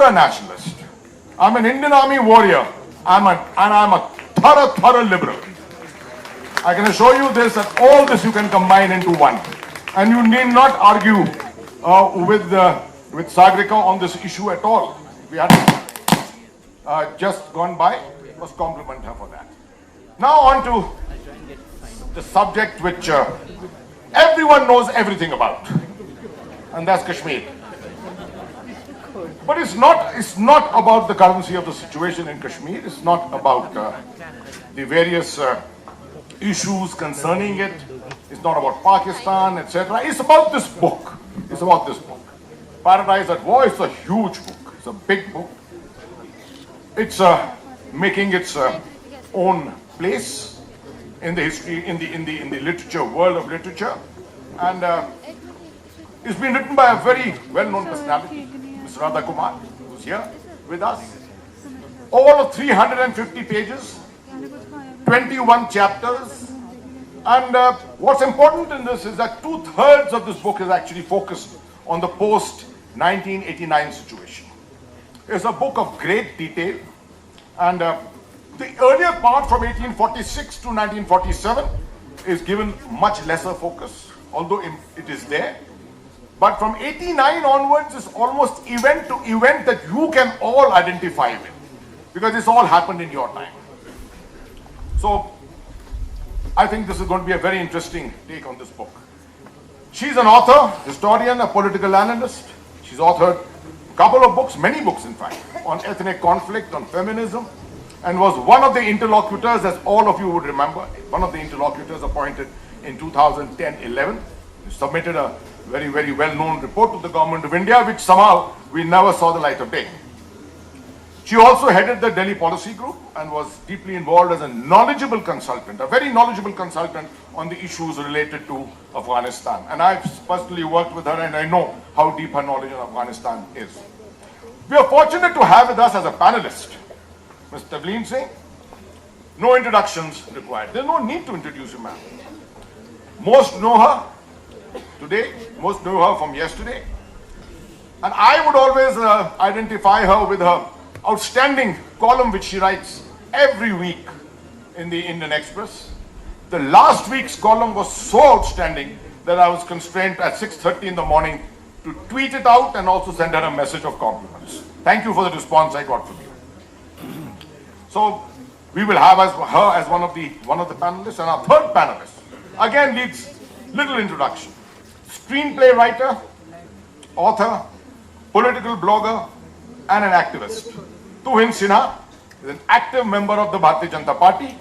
ultra-nationalist. I'm an Indian Army warrior. I'm a thorough liberal. I can assure you this, that all this you can combine into one. And you need not argue with Sagrika on this issue at all. We had just gone by. It was compliment her for that. Now on to the subject which everyone knows everything about, and that's Kashmir. But it's not about the currency of the situation in Kashmir. It's not about the various issues concerning it. It's not about Pakistan, etc. It's about this book. It's about this book. Paradise at War is a huge book. It's a big book. It's making its own place in the history, in the literature, world of literature, and it's been written by a very well-known personality, Ms. Radha Kumar, who's here with us. All of 350 pages, 21 chapters. And what's important in this is that 2/3 of this book is actually focused on the post-1989 situation. It's a book of great detail, and the earlier part from 1846 to 1947 is given much lesser focus, although it is there. But from 89 onwards, it's almost event to event that you can all identify with, because it's all happened in your time. So I think this is going to be a very interesting take on this book. She's an author, historian, a political analyst. She's authored a couple of books, many books in fact, on ethnic conflict, on feminism, and was one of the interlocutors, as all of you would remember, one of the interlocutors appointed in 2010-11. She submitted a very, very well-known report to the government of India, which somehow we never saw the light of day. She also headed the Delhi policy group and was deeply involved as a knowledgeable consultant, a very knowledgeable consultant on the issues related to Afghanistan. And I've personally worked with her, and I know how deep her knowledge on Afghanistan is. We are fortunate to have with us as a panelist Ms. Tavleen Singh. No introductions required. There's no need to introduce you, ma'am. Most know her today, most know her from yesterday. And I would always identify her with her outstanding column which she writes every week in the Indian Express. The last week's column was so outstanding that I was constrained at 6:30 in the morning to tweet it out and also send her a message of compliments. Thank you for the response I got from you. So we will have her as one of the panelists, and our third panelist again needs little introduction. Screenplay writer, author, political blogger, and an activist. Tuhin Sinha is an active member of the Bharatiya Janata Party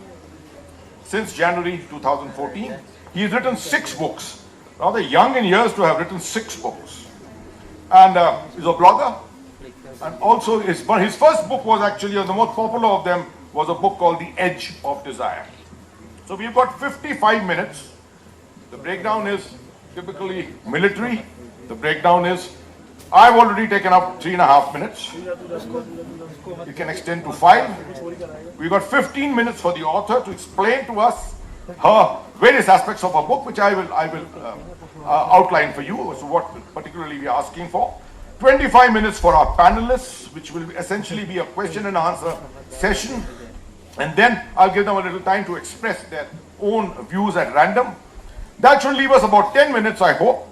since January 2014. He has written 6 books, rather young in years to have written 6 books. And he's a blogger. And also his first book was actually, the most popular of them, was a book called The Edge of Desire. So we've got 55 minutes. The breakdown is typically military. The breakdown is, I've already taken up 3.5 minutes. We can extend to 5. We've got 15 minutes for the author to explain to us her various aspects of her book, which I will outline for you as to what particularly we are asking for. 25 minutes for our panelists, which will essentially be a question and answer session. And then I'll give them a little time to express their own views at random. That should leave us about 10 minutes, I hope,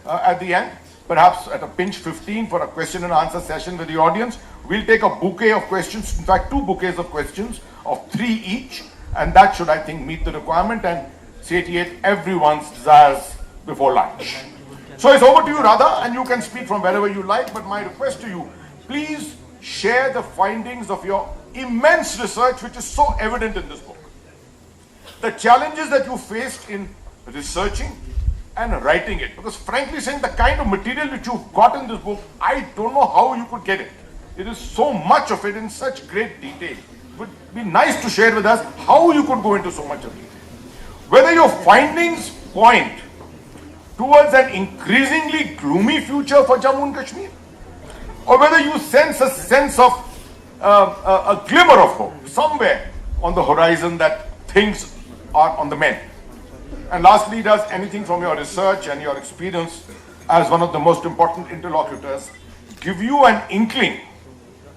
at the end. Perhaps at a pinch 15 for a question and answer session with the audience. We'll take a bouquet of questions, in fact 2 bouquets of questions of 3 each, and that should, I think, meet the requirement and satiate everyone's desires before lunch. So it's over to you, Radha, and you can speak from wherever you like, but my request to you, please share the findings of your immense research, which is so evident in this book. The challenges that you faced in researching and writing it, because frankly saying, the kind of material which you've got in this book, I don't know how you could get it. It is so much of it in such great detail. It would be nice to share with us how you could go into so much of detail. Whether your findings point towards an increasingly gloomy future for Jammu and Kashmir, or whether you sense a sense of a glimmer of hope somewhere on the horizon that things are on the mend. And lastly, does anything from your research and your experience as one of the most important interlocutors give you an inkling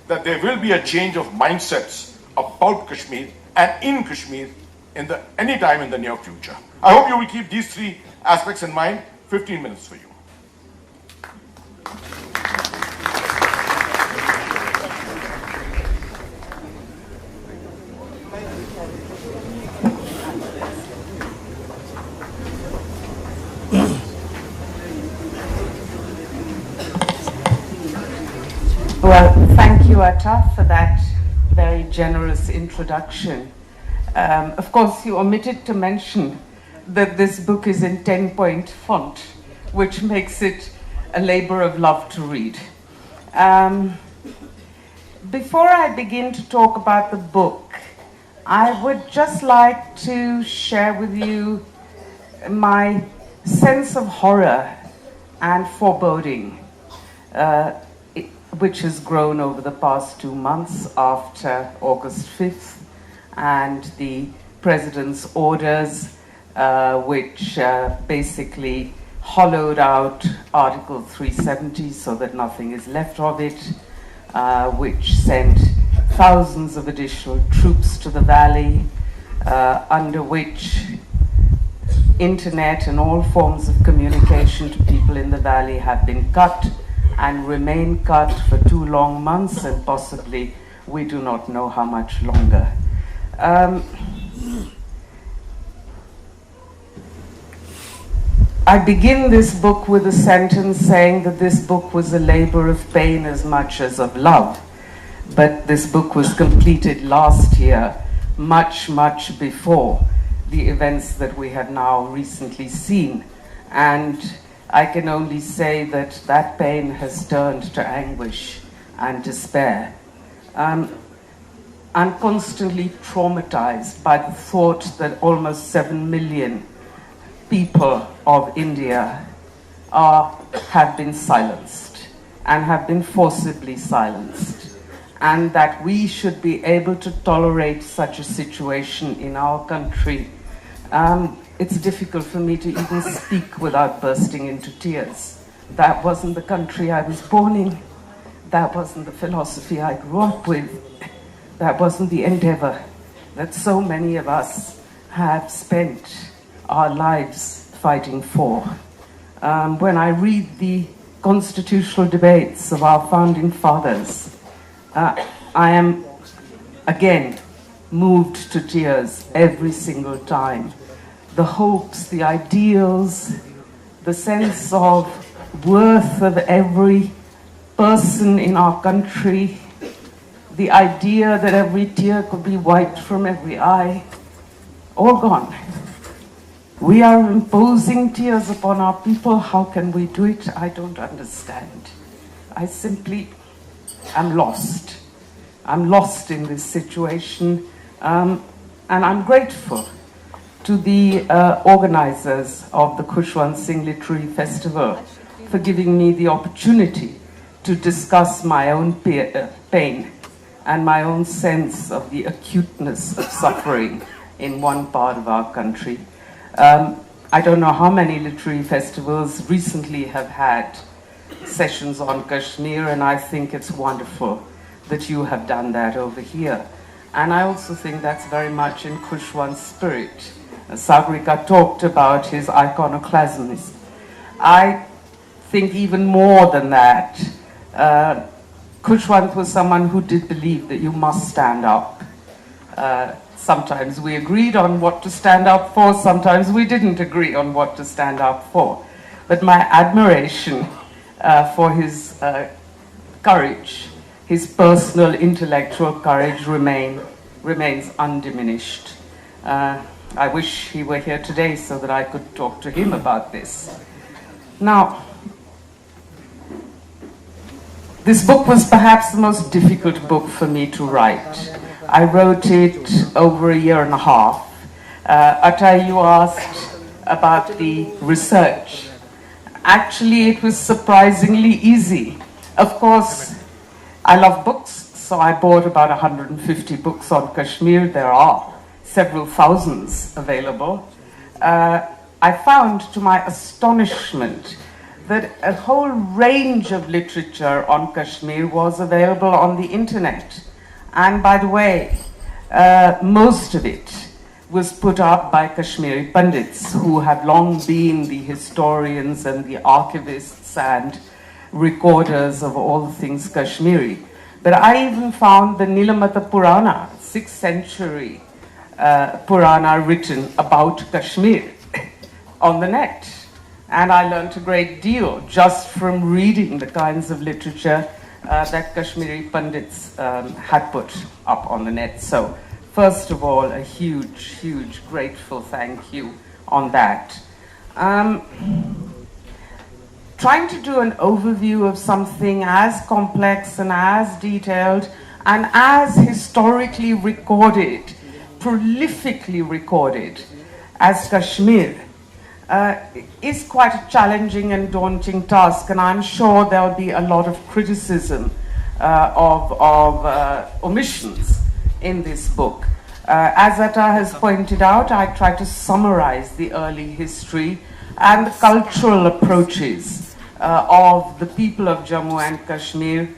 that there will be a change of mindsets about Kashmir and in Kashmir any time in the near future. I hope you will keep these three aspects in mind. 15 minutes for you. Well, thank you, Atta, for that very generous introduction. Of course, you omitted to mention that this book is in 10-point font, which makes it a labor of love to read. Before I begin to talk about the book, I would just like to share with you my sense of horror and foreboding, which has grown over the past 2 months after August 5th and the President's orders, which basically hollowed out Article 370 so that nothing is left of it, which sent thousands of additional troops to the valley, under which internet and all forms of communication to people in the valley have been cut and remain cut for 2 long months, and possibly we do not know how much longer. I begin this book with a sentence saying that this book was a labor of pain as much as of love. But this book was completed last year, much, much before the events that we have now recently seen. And I can only say that that pain has turned to anguish and despair. I'm constantly traumatized by the thought that almost 7 million people of India have been silenced and have been forcibly silenced, and that we should be able to tolerate such a situation in our country. It's difficult for me to even speak without bursting into tears. That wasn't the country I was born in. That wasn't the philosophy I grew up with. That wasn't the endeavor that so many of us have spent our lives fighting for. When I read the constitutional debates of our founding fathers, I am again moved to tears every single time. The hopes, the ideals, the sense of worth of every person in our country, the idea that every tear could be wiped from every eye, all gone. We are imposing tears upon our people. How can we do it? I don't understand. I simply am lost. I'm lost in this situation, and I'm grateful to the organizers of the Khushwant Singh Literary Festival for giving me the opportunity to discuss my own pain and my own sense of the acuteness of suffering in one part of our country. I don't know how many literary festivals recently have had sessions on Kashmir, and I think it's wonderful that you have done that over here. And I also think that's very much in Khushwant's spirit. Sagarika talked about his iconoclasms. I think even more than that, Khushwant was someone who did believe that you must stand up. Sometimes we agreed on what to stand up for, sometimes we didn't agree on what to stand up for. But my admiration for his courage, his personal intellectual courage remains undiminished. I wish he were here today so that I could talk to him about this. Now, this book was perhaps the most difficult book for me to write. I wrote it over 1.5 years. Atta, you asked about the research. Actually, it was surprisingly easy. Of course, I love books, so I bought about 150 books on Kashmir. There are several thousands available. I found, to my astonishment, that a whole range of literature on Kashmir was available on the internet. And by the way, most of it was put up by Kashmiri Pandits, who have long been the historians and the archivists and recorders of all things Kashmiri. But I even found the Nilamata Purana, 6th century Purana written about Kashmir on the net. And I learned a great deal just from reading the kinds of literature that Kashmiri Pandits had put up on the net. So, first of all, a huge, huge, grateful thank you on that. Trying to do an overview of something as complex and as detailed and as historically recorded, prolifically recorded as Kashmir is quite a challenging and daunting task, and I'm sure there'll be a lot of criticism of omissions in this book. As Atta has pointed out, I try to summarize the early history and the cultural approaches of the people of Jammu and Kashmir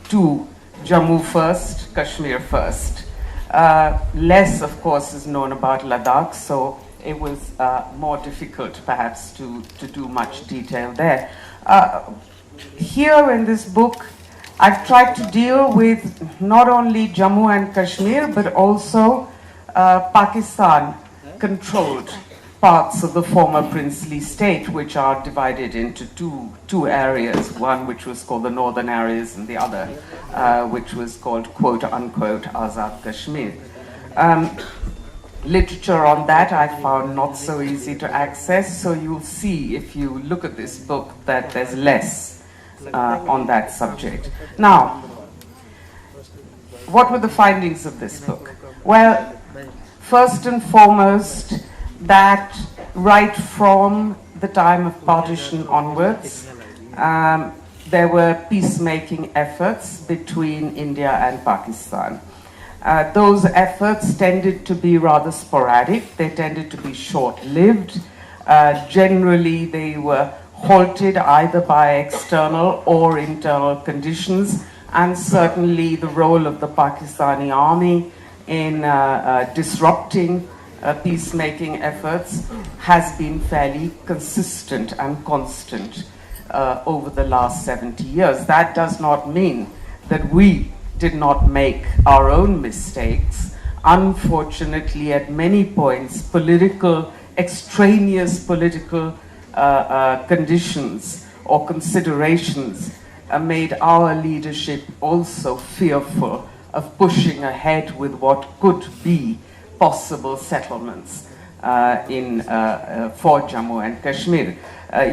to Jammu first, Kashmir first. Less, of course, is known about Ladakh, so it was more difficult, perhaps, to do much detail there. Here in this book, I've tried to deal with not only Jammu and Kashmir, but also Pakistan-controlled parts of the former princely state, which are divided into two areas, one which was called the northern areas and the other which was called quote-unquote Azad Kashmir. Literature on that I found not so easy to access, so you'll see if you look at this book that there's less on that subject. Now, what were the findings of this book? Well, first and foremost, that right from the time of partition onwards, there were peacemaking efforts between India and Pakistan. Those efforts tended to be rather sporadic. They tended to be short-lived. Generally, they were halted either by external or internal conditions, and certainly the role of the Pakistani army in disrupting peacemaking efforts has been fairly consistent and constant over the last 70 years. That does not mean that we did not make our own mistakes. Unfortunately, at many points, extraneous political conditions or considerations made our leadership also fearful of pushing ahead with what could be possible settlements for Jammu and Kashmir.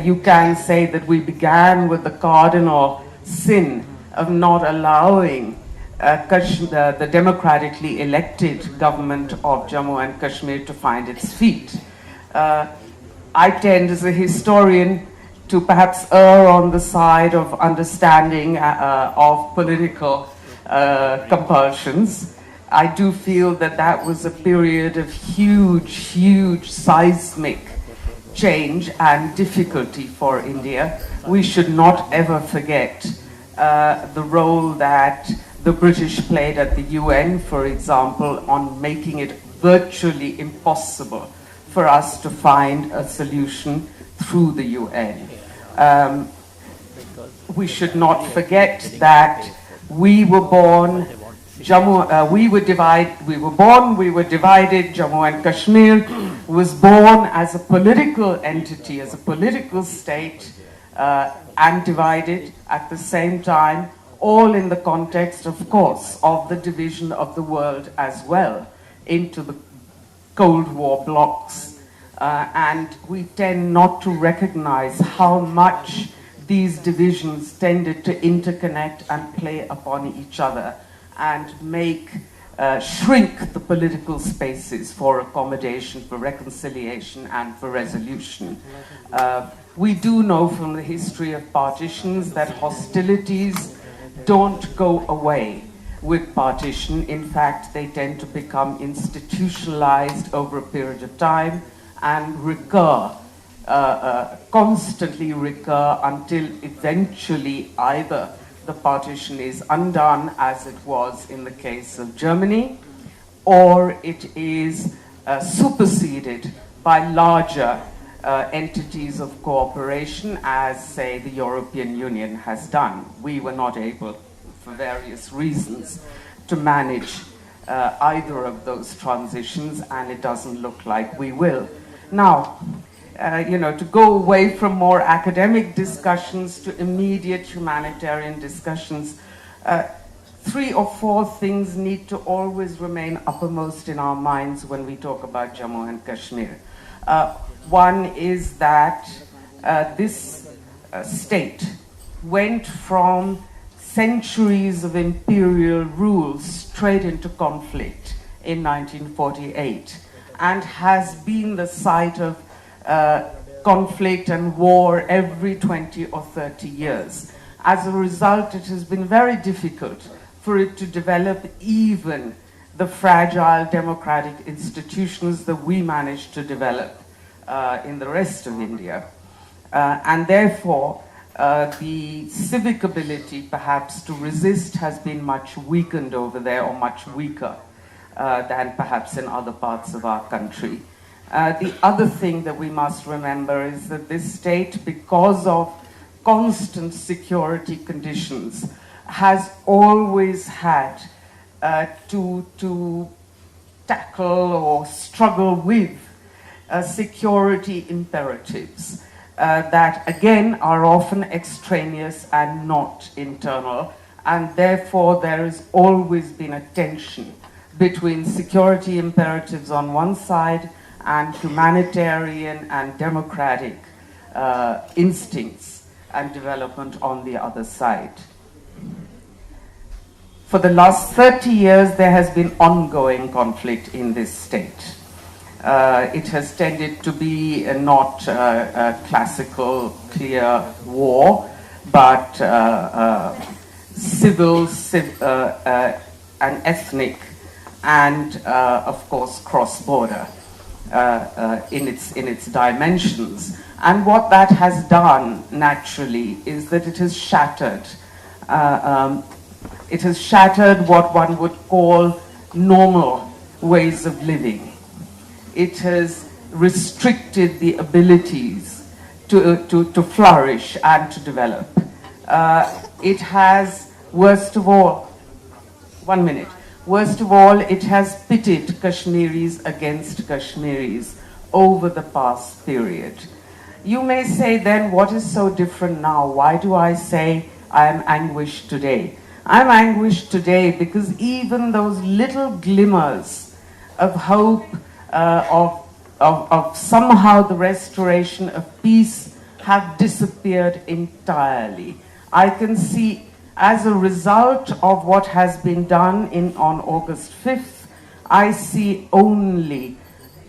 You can say that we began with the cardinal sin of not allowing the democratically elected government of Jammu and Kashmir to find its feet. I tend, as a historian, to perhaps err on the side of understanding of political compulsions. I do feel that that was a period of huge seismic change and difficulty for India. We should not ever forget the role that the British played at the UN, for example, on making it virtually impossible for us to find a solution through the UN. We should not forget that we were born, we were divided, Jammu and Kashmir was born as a political entity, as a political state, and divided at the same time, all in the context, of course, of the division of the world as well into the Cold War blocs. And we tend not to recognize how much these divisions tended to interconnect and play upon each other and shrink the political spaces for accommodation, for reconciliation, and for resolution. We do know from the history of partitions that hostilities don't go away with partition. In fact, they tend to become institutionalized over a period of time and recur constantly recur until eventually either the partition is undone, as it was in the case of Germany, or it is superseded by larger entities of cooperation, as, say, the European Union has done. We were not able, for various reasons, to manage either of those transitions, and it doesn't look like we will. Now, to go away from more academic discussions to immediate humanitarian discussions, 3 or 4 things need to always remain uppermost in our minds when we talk about Jammu and Kashmir. One is that this state went from centuries of imperial rule straight into conflict in 1948, and has been the site of conflict and war every 20 or 30 years. As a result, it has been very difficult for it to develop even the fragile democratic institutions that we managed to develop in the rest of India. And therefore, the civic ability perhaps to resist has been much weakened over there, or much weaker than perhaps in other parts of our country. The other thing that we must remember is that this state, because of constant security conditions, has always had to tackle or struggle with security imperatives that, again, are often extraneous and not internal, and therefore there has always been a tension between security imperatives on one side and humanitarian and democratic instincts and development on the other side. For the last 30 years, there has been ongoing conflict in this state. It has tended to be not a classical, clear war, but civil and ethnic, and of course cross-border in its dimensions. And what that has done naturally is that it has shattered. It has shattered what one would call normal ways of living. It has restricted the abilities to flourish and to develop. It has, worst of all, it has pitted Kashmiris against Kashmiris over the past period. You may say then, what is so different now? Why do I say I am anguished today? I'm anguished today because even those little glimmers of hope, of somehow the restoration of peace, have disappeared entirely. I can see, as a result of what has been done on August 5th, I see only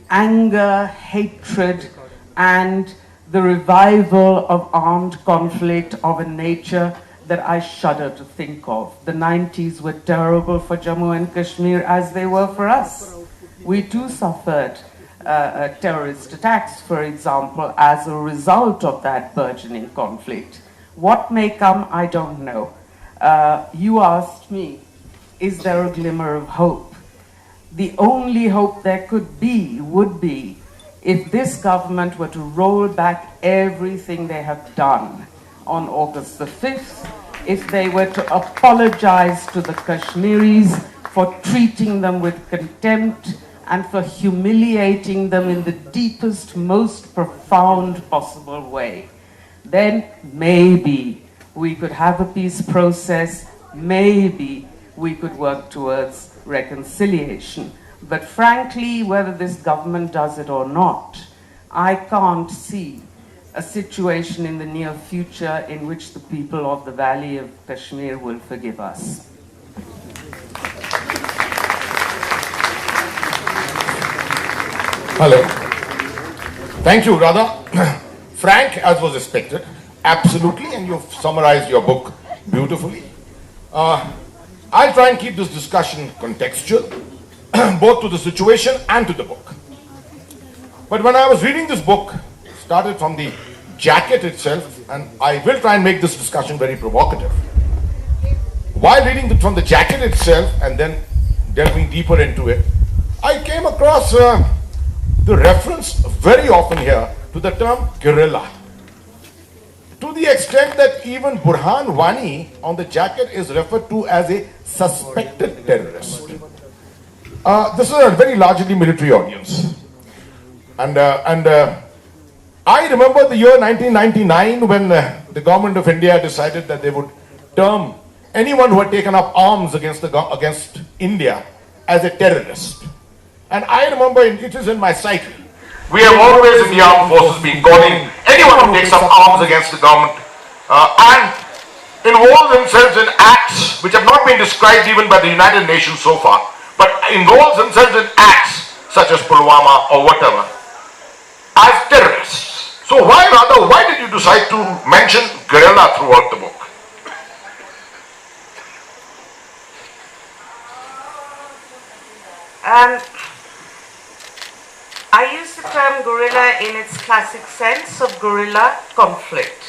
anger, hatred, and the revival of armed conflict of a nature that I shudder to think of. The 90s were terrible for Jammu and Kashmir, as they were for us. We too suffered terrorist attacks, for example, as a result of that burgeoning conflict. What may come, I don't know. You asked me, is there a glimmer of hope? The only hope there could be would be if this government were to roll back everything they have done on August the 5th, if they were to apologize to the Kashmiris for treating them with contempt and for humiliating them in the deepest, most profound possible way, then maybe we could have a peace process, maybe we could work towards reconciliation. But frankly, whether this government does it or not, I can't see a situation in the near future in which the people of the Valley of Kashmir will forgive us. Hello. Thank you, Radha. Frank, as was expected, absolutely, and you've summarized your book beautifully. I'll try and keep this discussion contextual, both to the situation and to the book. But when I was reading this book, started from the jacket itself, and I will try and make this discussion very provocative. While reading from the jacket itself and then delving deeper into it, I came across the reference very often here to the term guerrilla. To the extent that even Burhan Wani on the jacket is referred to as a suspected terrorist. This is a very largely military audience. And I remember the year 1999 when the government of India decided that they would term anyone who had taken up arms against India as a terrorist. And I remember, it is in my psyche, we have always in the armed forces been calling anyone who takes up arms against the government and involves themselves in acts which have not been described even by the United Nations so far, but involves themselves in acts such as Pulwama or whatever, as terrorists. So why did you decide to mention guerrilla throughout the book? I use the term guerrilla in its classic sense of guerrilla conflict.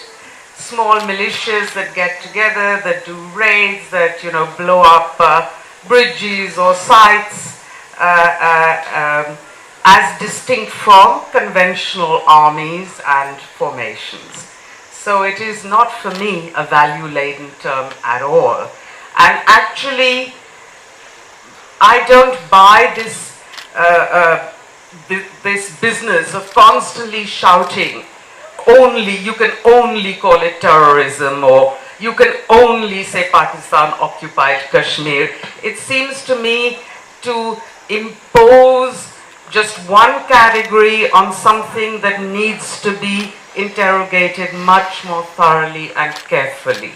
Small militias that get together, that do raids, that blow up bridges or sites, as distinct from conventional armies and formations. So it is not for me a value-laden term at all. And actually, I don't buy this this business of constantly shouting, you can only call it terrorism, or you can only say Pakistan occupied Kashmir. It seems to me to impose just one category on something that needs to be interrogated much more thoroughly and carefully.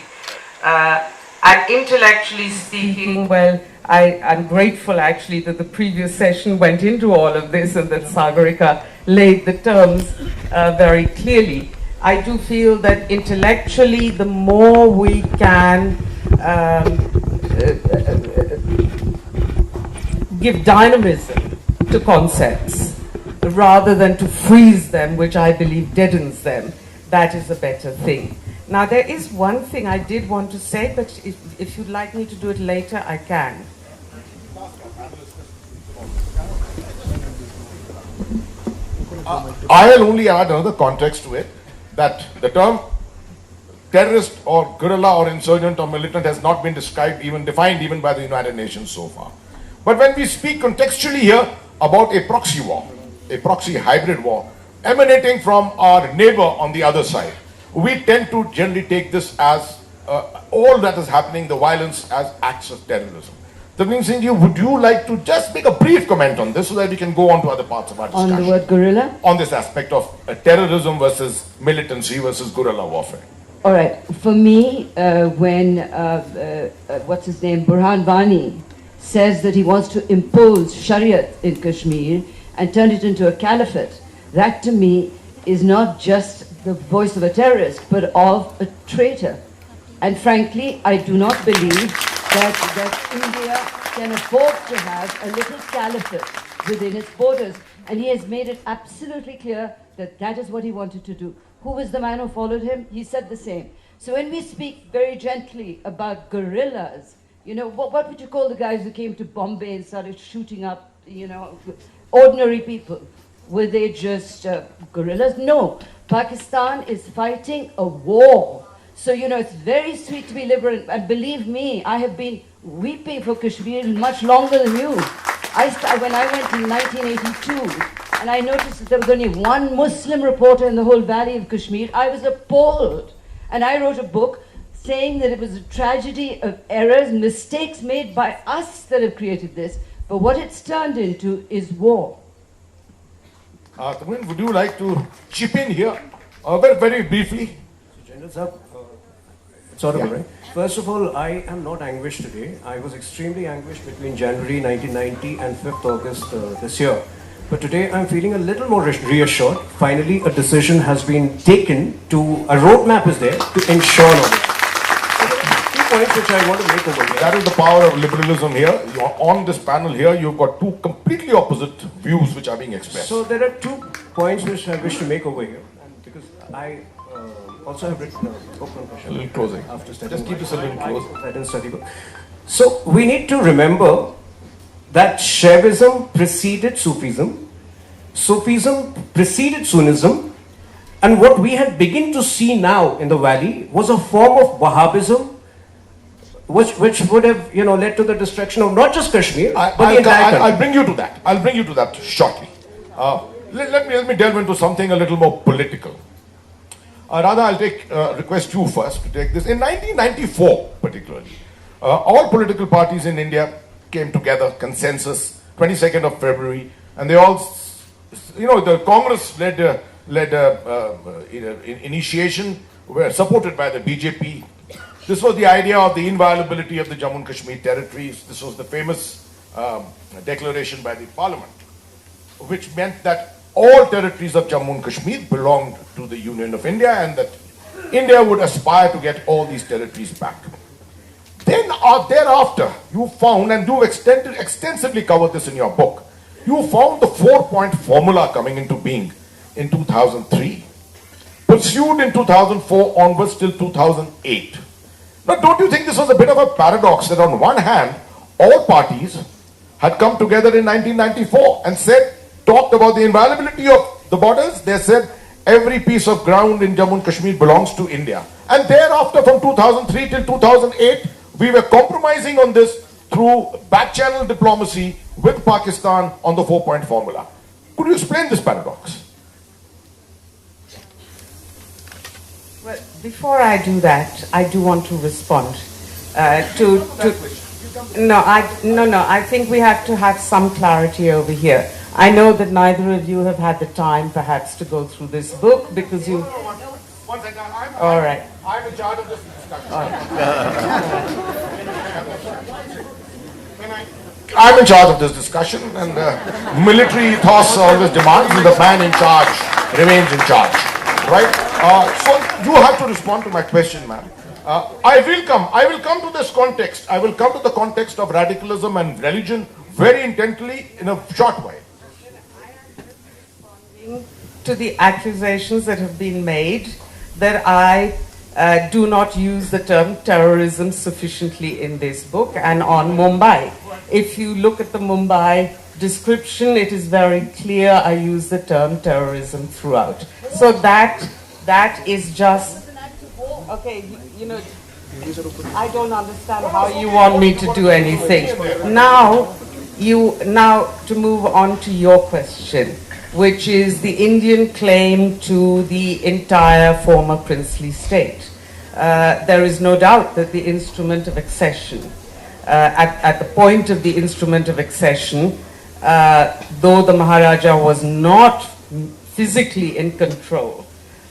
And intellectually speaking, well, I'm grateful actually that the previous session went into all of this and that Sagarika laid the terms very clearly. I do feel that intellectually, the more we can give dynamism to concepts rather than to freeze them, which I believe deadens them, that is a better thing. Now, there is one thing I did want to say, but if you'd like me to do it later, I can. I'll only add another context to it, that the term terrorist or guerrilla or insurgent or militant has not been defined even by the United Nations so far. But when we speak contextually here about a proxy war, a proxy hybrid war emanating from our neighbor on the other side, we tend to generally take this as all that is happening, the violence, as acts of terrorism. Tavleen Singh, would you like to just make a brief comment on this so that we can go on to other parts of our discussion? On the word guerrilla? On this aspect of terrorism versus militancy versus guerrilla warfare. All right. For me, when, what's his name, Burhan Wani says that he wants to impose Shariat in Kashmir and turn it into a caliphate, that to me is not just the voice of a terrorist, but of a traitor. And frankly, I do not believe that India can afford to have a little caliphate within its borders. And he has made it absolutely clear that that is what he wanted to do. Who was the man who followed him? He said the same. So when we speak very gently about guerrillas, what would you call the guys who came to Bombay and started shooting up, ordinary people? Were they just guerrillas? No. Pakistan is fighting a war. So, it's very sweet to be liberal. And believe me, I have been weeping for Kashmir much longer than you. When I went in 1982, and I noticed that there was only one Muslim reporter in the whole valley of Kashmir, I was appalled. And I wrote a book saying that it was a tragedy of errors, mistakes made by us that have created this. But what it's turned into is war. Tavleen, would you like to chip in here very briefly? General Sahab, it's audible, right? First of all, I am not anguished today. I was extremely anguished between January 1990 and 5th August this year. But today I'm feeling a little more reassured. Finally, a decision has been taken a roadmap is there to ensure all this. So there are 2 points which I want to make over here. That is the power of liberalism here. On this panel here, you've got 2 completely opposite views which are being expressed. So there are 2 points which I wish to make over here. And I also have written open question. A little closing. After studying. Just keep this a little close. I didn't study book. So we need to remember that Shaivism preceded Sufism, Sufism preceded Sunnism, and what we had begun to see now in the valley was a form of Wahhabism, which would have led to the destruction of not just Kashmir, but the entire country. I'll bring you to that. I'll bring you to that shortly. Let me delve into something a little more political. Radha, I'll request you first to take this. In 1994, particularly, all political parties in India came together, consensus, 22nd of February, and they all, the Congress led initiation, were supported by the BJP. This was the idea of the inviolability of the Jammu and Kashmir territories. This was the famous declaration by the Parliament, which meant that all territories of Jammu and Kashmir belonged to the Union of India, and that India would aspire to get all these territories back. Then thereafter, you found, and you extensively covered this in your book, you found the 4-point formula coming into being in 2003, pursued in 2004 onwards till 2008. Now, don't you think this was a bit of a paradox that on one hand, all parties had come together in 1994 and talked about the inviolability of the borders? They said every piece of ground in Jammu and Kashmir belongs to India. And thereafter, from 2003 till 2008, we were compromising on this through back-channel diplomacy with Pakistan on the 4-point formula. Could you explain this paradox? Well, before I do that, I do want to respond I think we have to have some clarity over here. I know that neither of you have had the time, perhaps, to go through this book because you. One second. All right. I'm in charge of this discussion. I'm in charge of this discussion, and military ethos always demands that the man in charge remains in charge, right? So you have to respond to my question, ma'am. I will come to this context. I will come to the context of radicalism and religion very intently in a short while. To the accusations that have been made that I do not use the term terrorism sufficiently in this book and on Mumbai. If you look at the Mumbai description, it is very clear I use the term terrorism throughout. So that is just, okay, I don't understand how you want me to do anything. Now to move on to your question, which is the Indian claim to the entire former princely state. There is no doubt that the instrument of accession, at the point of the instrument of accession, though the Maharaja was not physically in control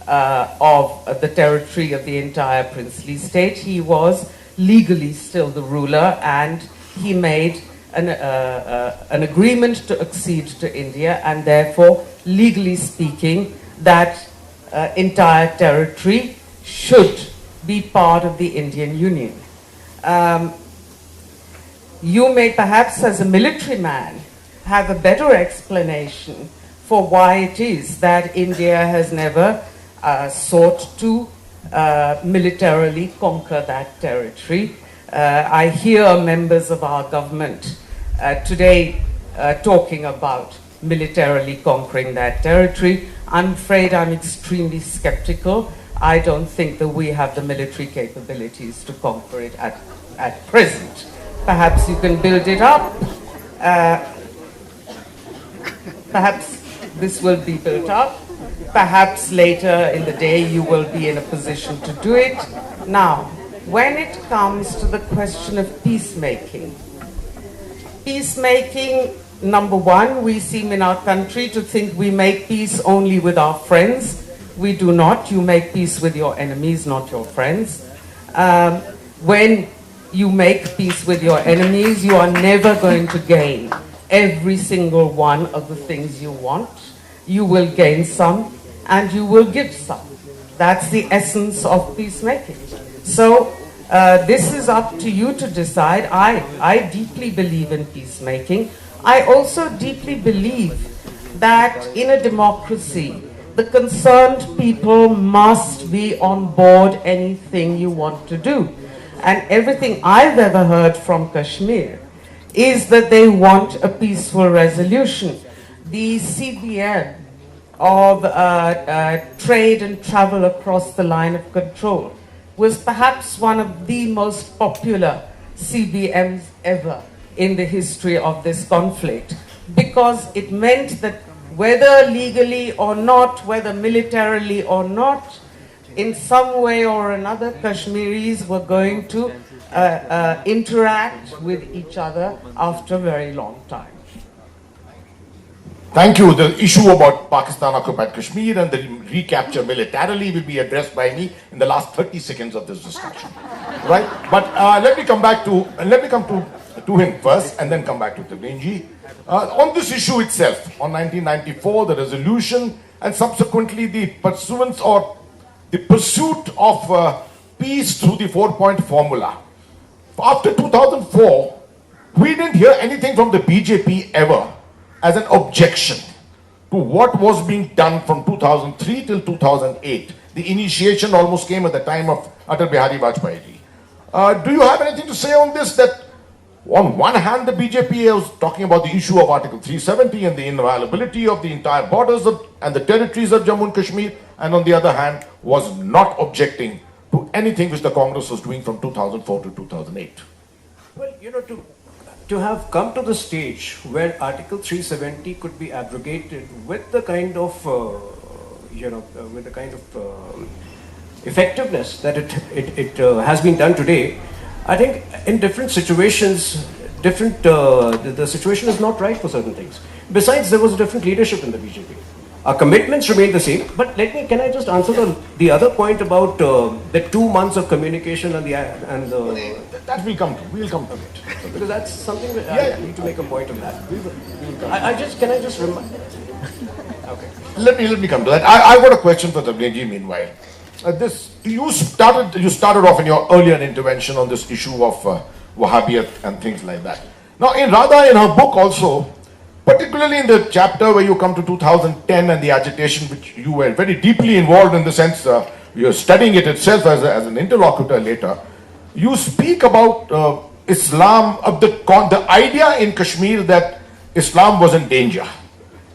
of the territory of the entire princely state, he was legally still the ruler, and he made an agreement to accede to India, and therefore, legally speaking, that entire territory should be part of the Indian Union. You may perhaps, as a military man, have a better explanation for why it is that India has never sought to militarily conquer that territory. I hear members of our government today talking about militarily conquering that territory. I'm afraid I'm extremely skeptical. I don't think that we have the military capabilities to conquer it at present. Perhaps you can build it up. Perhaps this will be built up. Perhaps later in the day you will be in a position to do it. Now, when it comes to the question of peacemaking, number one, we seem in our country to think we make peace only with our friends. We do not. You make peace with your enemies, not your friends. When you make peace with your enemies, you are never going to gain every single one of the things you want. You will gain some and you will give some. That's the essence of peacemaking. So this is up to you to decide. I deeply believe in peacemaking. I also deeply believe that in a democracy, the concerned people must be on board anything you want to do. And everything I've ever heard from Kashmir is that they want a peaceful resolution. The CBN of trade and travel across the line of control was perhaps one of the most popular CBMs ever in the history of this conflict, because it meant that whether legally or not, whether militarily or not, in some way or another, Kashmiris were going to interact with each other after a very long time. Thank you. The issue about Pakistan occupied Kashmir and the recapture militarily will be addressed by me in the last 30 seconds of this discussion, right? But let me come to Tuhin first, and then come back to Tavleen ji. On this issue itself, on 1994, the resolution, and subsequently the pursuance or the pursuit of peace through the 4-point formula. After 2004, we didn't hear anything from the BJP ever as an objection to what was being done from 2003 till 2008. The initiation almost came at the time of Atal Bihari Vajpayee ji. Do you have anything to say on this? That on one hand, the BJP was talking about the issue of Article 370 and the inviolability of the entire borders and the territories of Jammu and Kashmir, and on the other hand, was not objecting to anything which the Congress was doing from 2004 to 2008. Well, you know, to have come to the stage where Article 370 could be abrogated with the kind of, effectiveness that it has been done today, I think in different situations, the situation is not right for certain things. Besides, there was a different leadership in the BJP. Our commitments remain the same, but can I just answer the other point about the 2 months of communication and that we'll come to. We'll come to it. Because that's something that I need to make a point of that. Can I just remind? Okay. Let me come to that. I got a question for Tavleen ji meanwhile. You started off in your earlier intervention on this issue of Wahhabiyat and things like that. Now in Radha, in her book also, particularly in the chapter where you come to 2010 and the agitation, which you were very deeply involved in the sense you're studying it itself as an interlocutor later, you speak about Islam, of the idea in Kashmir that Islam was in danger.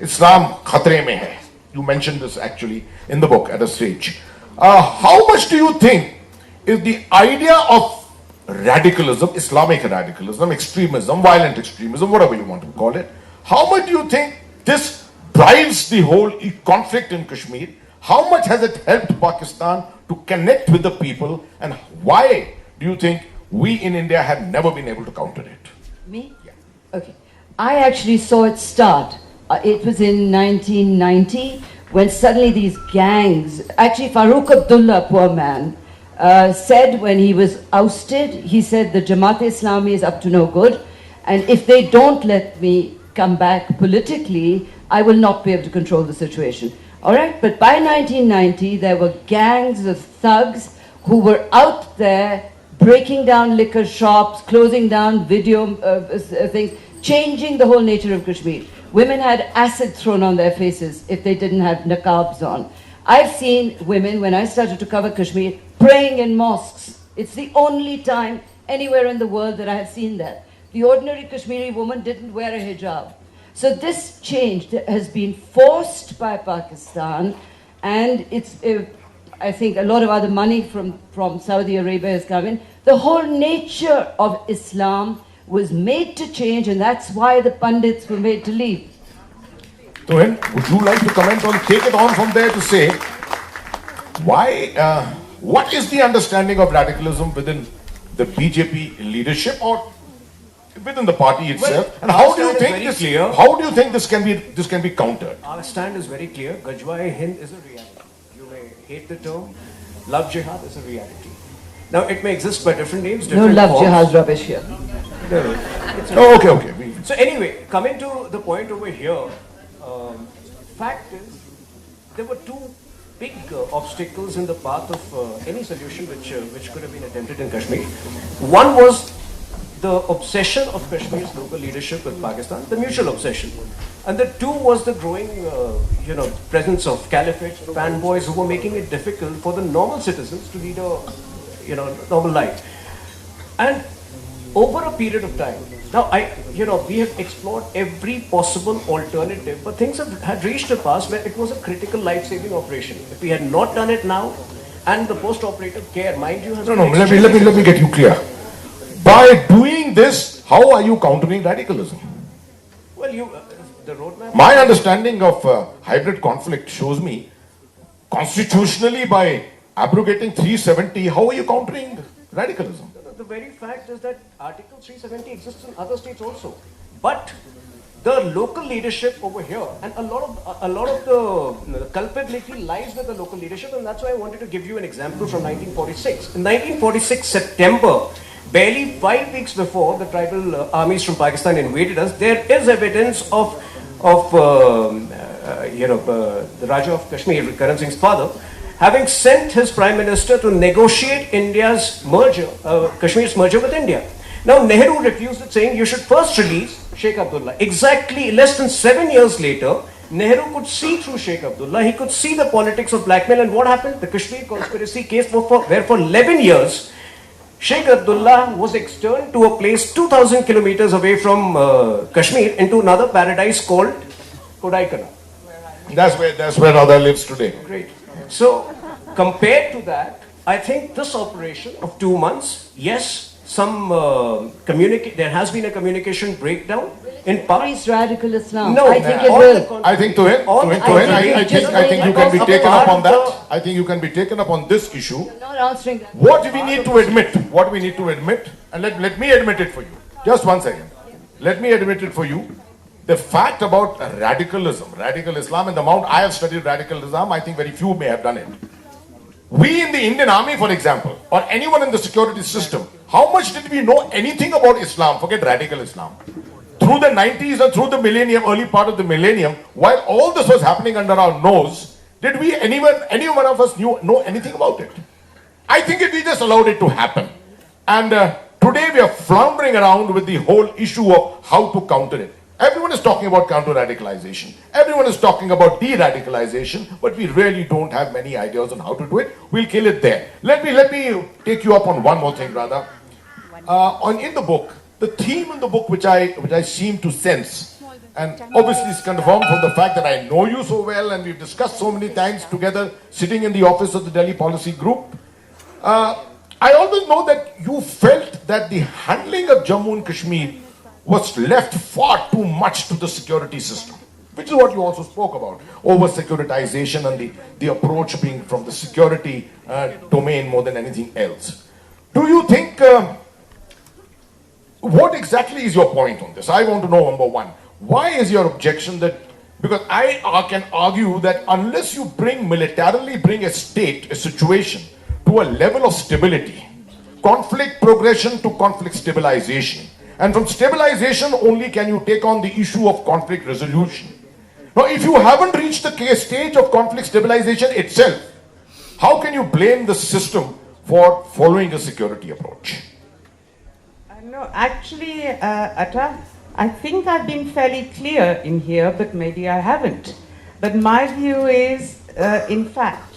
Islam khatre mein hai. You mentioned this actually in the book at a stage. How much do you think is the idea of radicalism, Islamic radicalism, extremism, violent extremism, whatever you want to call it, how much do you think this drives the whole conflict in Kashmir? How much has it helped Pakistan to connect with the people, and why do you think we in India have never been able to counter it? Me? Yeah. Okay. I actually saw it start. It was in 1990 when suddenly these gangs, actually Farooq Abdullah, poor man, said when he was ousted, he said the Jamaat-e-Islami is up to no good, and if they don't let me come back politically, I will not be able to control the situation. All right, but by 1990, there were gangs of thugs who were out there breaking down liquor shops, closing down video things, changing the whole nature of Kashmir. Women had acid thrown on their faces if they didn't have niqabs on. I've seen women, when I started to cover Kashmir, praying in mosques. It's the only time anywhere in the world that I have seen that. The ordinary Kashmiri woman didn't wear a hijab. So this change has been forced by Pakistan, and it's, I think a lot of other money from Saudi Arabia has come in. The whole nature of Islam was made to change, and that's why the pundits were made to leave. Tuhin, would you like to comment on, take it on from there to say, why, what is the understanding of radicalism within the BJP leadership or within the party itself? Well, and how do you think this can be countered? Our stand is very clear. Gajwa-e-Hind is a reality. You may hate the term. Love jihad is a reality. Now it may exist by different names, different No love forms. jihad rubbish here. Oh, okay. So anyway, coming to the point over here, fact is, there were two big obstacles in the path of any solution which could have been attempted in Kashmir. One was the obsession of Kashmir's local leadership with Pakistan, the mutual obsession. And the two was the growing, presence of caliphate fanboys who were making it difficult for the normal citizens to lead a, normal life. And over a period of time, now we have explored every possible alternative, but things had reached a pass where it was a critical life-saving operation. If we had not done it now, and the post-operative care, mind you, has let me get you clear. By doing this, how are you countering radicalism? Well, the roadmap. My understanding of hybrid conflict shows me, constitutionally, by abrogating 370, how are you countering radicalism? The very fact is that Article 370 exists in other states also, but the local leadership over here, and a lot of the culpability lies with the local leadership, and that's why I wanted to give you an example from 1946. In 1946 September, barely 5 weeks before the tribal armies from Pakistan invaded us, there is evidence of the Raja of Kashmir, Karan Singh's father, having sent his Prime Minister to negotiate India's merger, Kashmir's merger with India. Now Nehru refused it, saying you should first release Sheikh Abdullah. Exactly less than 7 years later, Nehru could see through Sheikh Abdullah. He could see the politics of blackmail, and what happened? The Kashmir conspiracy case where for 11 years, Sheikh Abdullah was externed to a place 2,000 kilometers away from Kashmir into another paradise called Kodaikanal. That's where Radha lives today. Great. So, compared to that, I think this operation of 2 months, yes, there has been a communication breakdown in Increase radical Islam. No, I think it all will. I think Tuhin, I think you can be taken up on that. I think you can be taken up on this issue. You're not answering that. What we need to admit, and let me admit it for you. Just 1 second. Let me admit it for you. The fact about radical Islam, and the amount I have studied radical Islam, I think very few may have done it. We in the Indian Army, for example, or anyone in the security system, how much did we know anything about Islam? Forget radical Islam. Through the 90s and through the millennium, early part of the millennium, while all this was happening under our nose, did we, any one of us know anything about it? I think we just allowed it to happen. And today we are floundering around with the whole issue of how to counter it. Everyone is talking about counter-radicalization. Everyone is talking about de-radicalization, but we really don't have many ideas on how to do it. We'll kill it there. Let me take you up on one more thing, Radha. In the book, the theme in the book which I seem to sense, and obviously it's confirmed from the fact that I know you so well and we've discussed so many times together sitting in the office of the Delhi Policy Group. I always know that you felt that the handling of Jammu and Kashmir was left far too much to the security system, which is what you also spoke about, over-securitization and the approach being from the security domain more than anything else. Do you think, what exactly is your point on this? I want to know, number one, why is your objection that, because I can argue that unless you militarily bring a state, a situation, to a level of stability, conflict progression to conflict stabilization, and from stabilization only can you take on the issue of conflict resolution. Now, if you haven't reached the stage of conflict stabilization itself, how can you blame the system for following a security approach? No, actually, Atta, I think I've been fairly clear in here, but maybe I haven't. But my view is, in fact,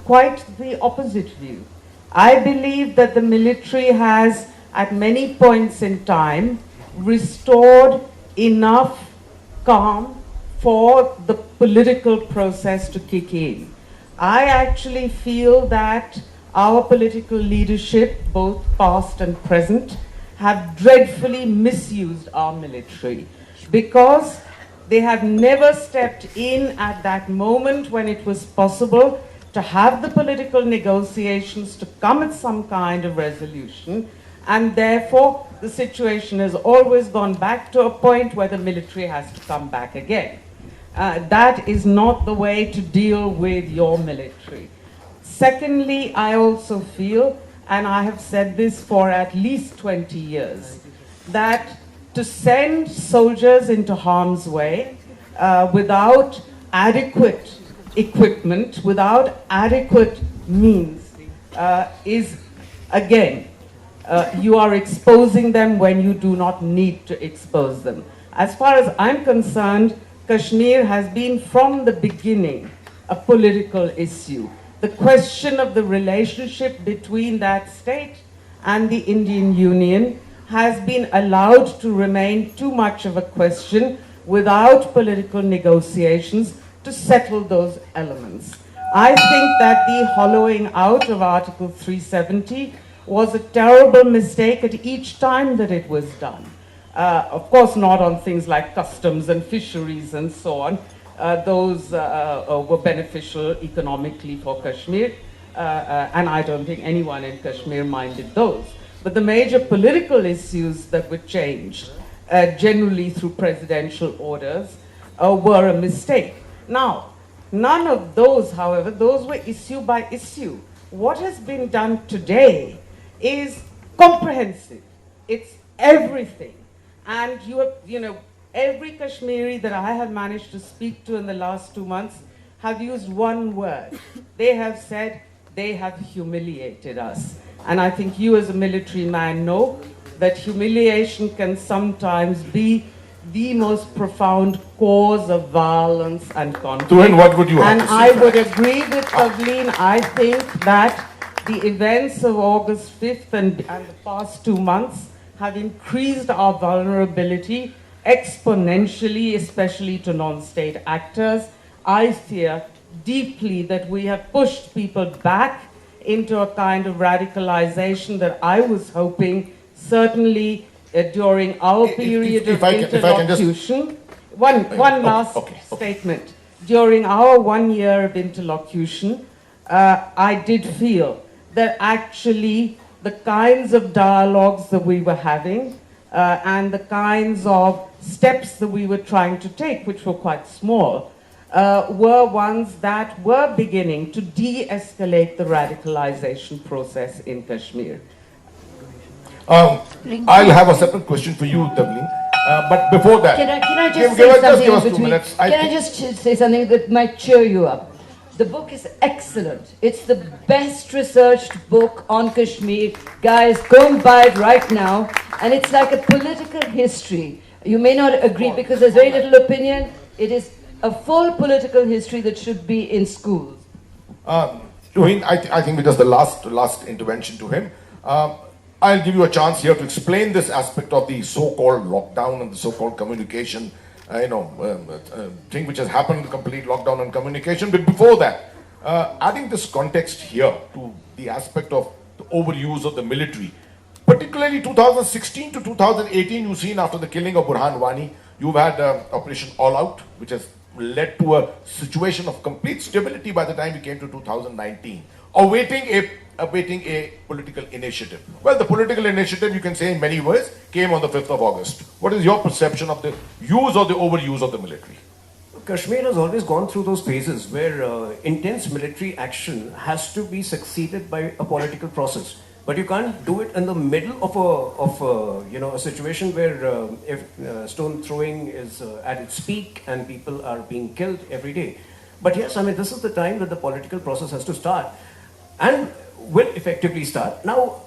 quite the opposite view. I believe that the military has, at many points in time, restored enough calm for the political process to kick in. I actually feel that our political leadership, both past and present, have dreadfully misused our military because they have never stepped in at that moment when it was possible to have the political negotiations to come at some kind of resolution, and therefore the situation has always gone back to a point where the military has to come back again. That is not the way to deal with your military. Secondly, I also feel, and I have said this for at least 20 years, that to send soldiers into harm's way without adequate equipment, without adequate means, is, again, You are exposing them when you do not need to expose them. As far as I'm concerned, Kashmir has been from the beginning a political issue. The question of the relationship between that state and the Indian Union has been allowed to remain too much of a question without political negotiations to settle those elements. I think that the hollowing out of Article 370 was a terrible mistake at each time that it was done. Of course, not on things like customs and fisheries and so on. Those were beneficial economically for Kashmir, and I don't think anyone in Kashmir minded those. But the major political issues that were changed, generally through presidential orders, were a mistake. Now, none of those, however, those were issue by issue. What has been done today is comprehensive. It's everything. And every Kashmiri that I have managed to speak to in the last 2 months have used one word. They have said they have humiliated us. And I think you as a military man know that humiliation can sometimes be the most profound cause of violence and conflict. Tuhin, what would you have and to say? I would agree with Tavleen. I think that the events of August 5th and the past 2 months have increased our vulnerability exponentially, especially to non-state actors. I fear deeply that we have pushed people back into a kind of radicalization that I was hoping, certainly during our period of interlocution. One last statement. During our 1 year of interlocution, I did feel that actually the kinds of dialogues that we were having and the kinds of steps that we were trying to take, which were quite small, were ones that were beginning to de-escalate the radicalization process in Kashmir. I'll have a separate question for you, Tavleen. But before that, Can I just give say us something in 2 between? minutes. Can I just say something that might cheer you up? The book is excellent. It's the best researched book on Kashmir. Guys, go and buy it right now. And it's like a political history. You may not agree because there's very little opinion. It is a full political history that should be in schools. Tuhin, I think it was the last intervention to him. I'll give you a chance here to explain this aspect of the so-called lockdown and the so-called communication, thing which has happened, complete lockdown on communication. But before that, adding this context here to the aspect of the overuse of the military, particularly 2016 to 2018, you've seen after the killing of Burhan Wani, you've had Operation All Out, which has led to a situation of complete stability by the time we came to 2019, awaiting a political initiative. Well, the political initiative, you can say in many ways, came on the 5th of August. What is your perception of the use or the overuse of the military? Kashmir has always gone through those phases where intense military action has to be succeeded by a political process. But you can't do it in the middle of a situation where if stone throwing is at its peak and people are being killed every day. But yes, I mean, this is the time that the political process has to start and will effectively start. Now,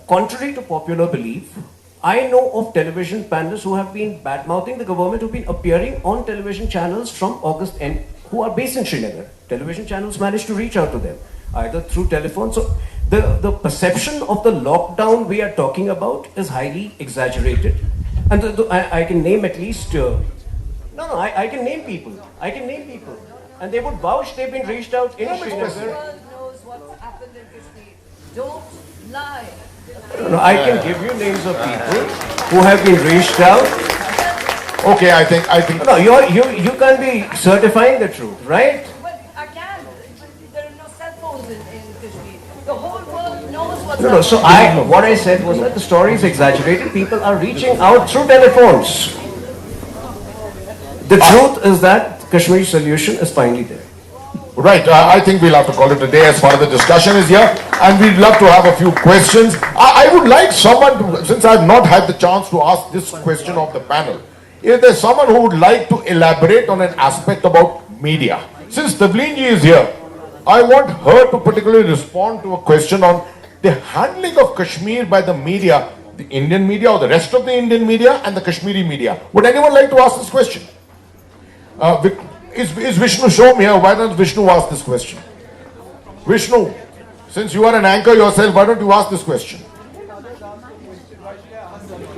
contrary to popular belief, I know of television panelists who have been bad-mouthing the government, who have been appearing on television channels from August end, who are based in Srinagar. Television channels managed to reach out to them, either through telephone. So the perception of the lockdown we are talking about is highly exaggerated. And I can name at least, I can name people. And they would vouch they've been reached out in Srinagar. The world knows what's happened in Kashmir. Don't lie. No, I can give you names of people who have been reached out. Okay, I think. No, you can't be certifying the truth, right? But I can. There are no cell phones in Kashmir. The whole world knows what's No, happening. so what I said was that the story is exaggerated. People are reaching out through telephones. The truth is that Kashmir's solution is finally there. Right, I think we'll have to call it a day as far as the discussion is here, and we'd love to have a few questions. I would like someone to, since I've not had the chance to ask this question of the panel, if there's someone who would like to elaborate on an aspect about media. Since Tavleen ji is here, I want her to particularly respond to a question on the handling of Kashmir by the media, the Indian media or the rest of the Indian media and the Kashmiri media. Would anyone like to ask this question? Is Vishnu Shom here? Why don't Vishnu ask this question? Vishnu, since you are an anchor yourself, why don't you ask this question?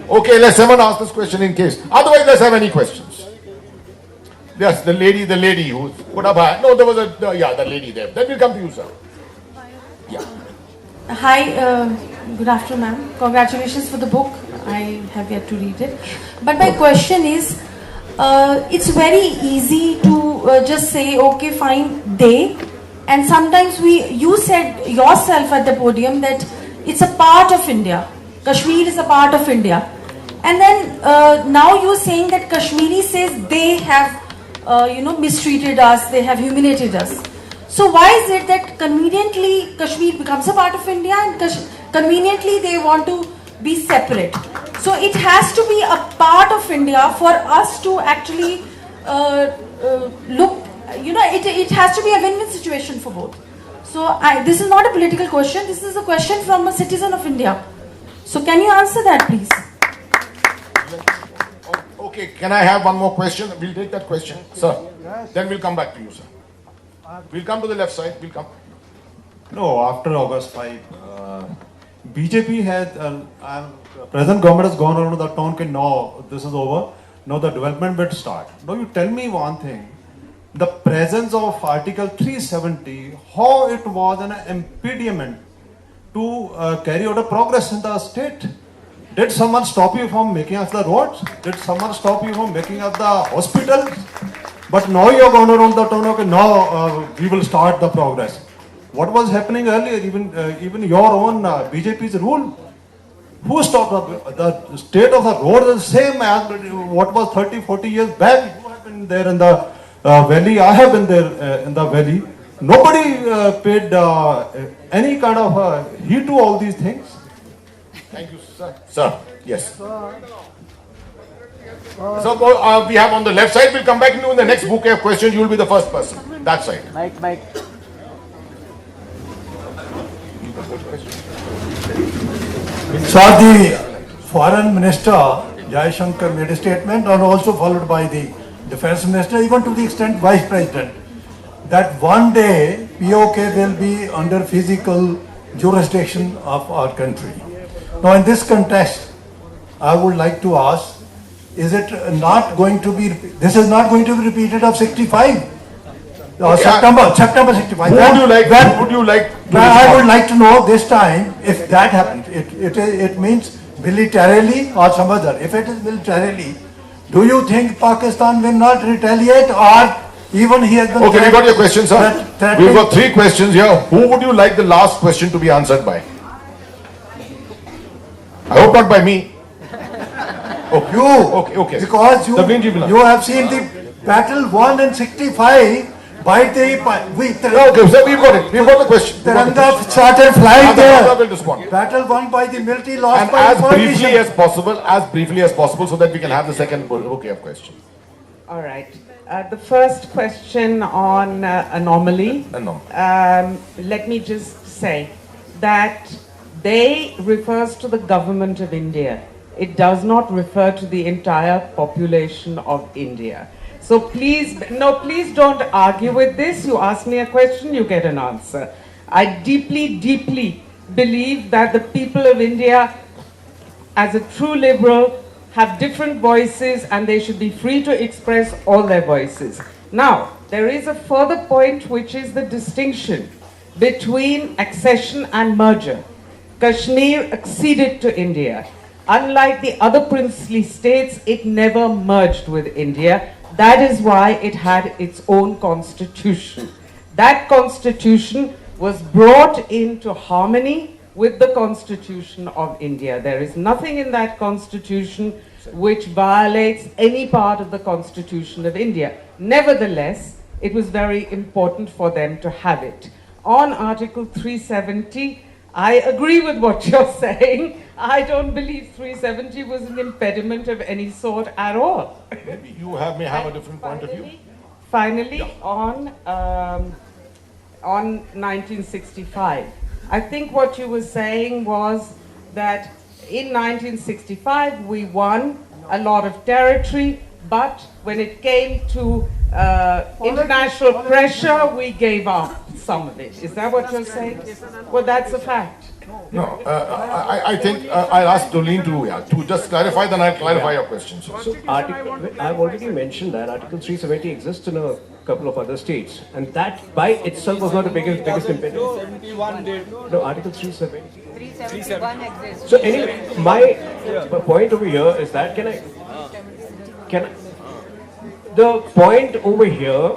Okay, let someone ask this question in case. Otherwise, let's have any questions. Yes, the lady who put up her. No, there was the lady there. Then we'll come to you, sir. Yeah. Hi, good afternoon, ma'am. Congratulations for the book. I have yet to read it. But my question is, it's very easy to just say, okay, fine, they. And sometimes you said yourself at the podium that it's a part of India. Kashmir is a part of India. And then now you're saying that Kashmiri says they have, mistreated us, they have humiliated us. So why is it that conveniently Kashmir becomes a part of India and conveniently they want to be separate? So it has to be a part of India for us to actually look, it has to be a win-win situation for both. So this is not a political question, this is a question from a citizen of India. So can you answer that, please? Okay, can I have one more question? We'll take that question, sir. Then we'll come back to you, sir. We'll come to the left side. We'll come. No, after August 5, BJP had, present government has gone around the town, okay, no, this is over. Now the development will start. Now you tell me one thing. The presence of Article 370, how it was an impediment to carry out a progress in the state? Did someone stop you from making up the roads? Did someone stop you from making up the hospitals? But now you are going around the town, okay, now we will start the progress. What was happening earlier, even your own BJP's rule? Who stopped the state of the road is the same as what was 30, 40 years back? You have been there in the valley, I have been there in the valley. Nobody paid any kind of heed to all these things. Thank you, sir. Sir, yes. So we have on the left side, we'll come back to you in the next bouquet of questions. You will be the first person. That side. Mike. So the foreign minister, Jaishankar, made a statement and also followed by the defense minister, even to the extent vice president, that one day POK will be under physical jurisdiction of our country. Now in this context, I would like to ask, is it not going to be, this is not going to be repeated of 65? September 65. Would you like I would like to know this time, if that happens, it means militarily or some other. If it is militarily, do you think Pakistan will not retaliate, or even he has been... Okay, we got your question, sir. We've got 3 questions here. Who would you like the last question to be answered by? I hope not by me. Oh, you. Okay. Because you have seen the battle won in 65 by the... Okay, sir, we've got it. We've got the question. Tiranga started flying there. Will respond. Battle won by the military, lost And by the politician. as briefly as possible, so that we can have the second bouquet of questions. All right. The first question on anomaly. Let me just say that they refers to the government of India. It does not refer to the entire population of India. So please don't argue with this. You ask me a question, you get an answer. I deeply, deeply believe that the people of India, as a true liberal, have different voices and they should be free to express all their voices. Now, there is a further point, which is the distinction between accession and merger. Kashmir acceded to India. Unlike the other princely states, it never merged with India. That is why it had its own constitution. That constitution was brought into harmony with the constitution of India. There is nothing in that constitution which violates any part of the constitution of India. Nevertheless, it was very important for them to have it. On Article 370, I agree with what you're saying. I don't believe 370 was an impediment of any sort at all. Maybe you may have a different point of view. Finally, on 1965, I think what you were saying was that in 1965 we won a lot of territory, but when it came to international pressure, we gave up some of it. Is that what you're saying? Well, that's a fact. No, I think I'll ask Tavleen to just clarify, then I'll clarify your question. So I've already mentioned that Article 370 exists in a couple of other states, and that by itself was not the biggest impediment. No, Article 370. 371 exists. So anyway, my point over here is that the point over here,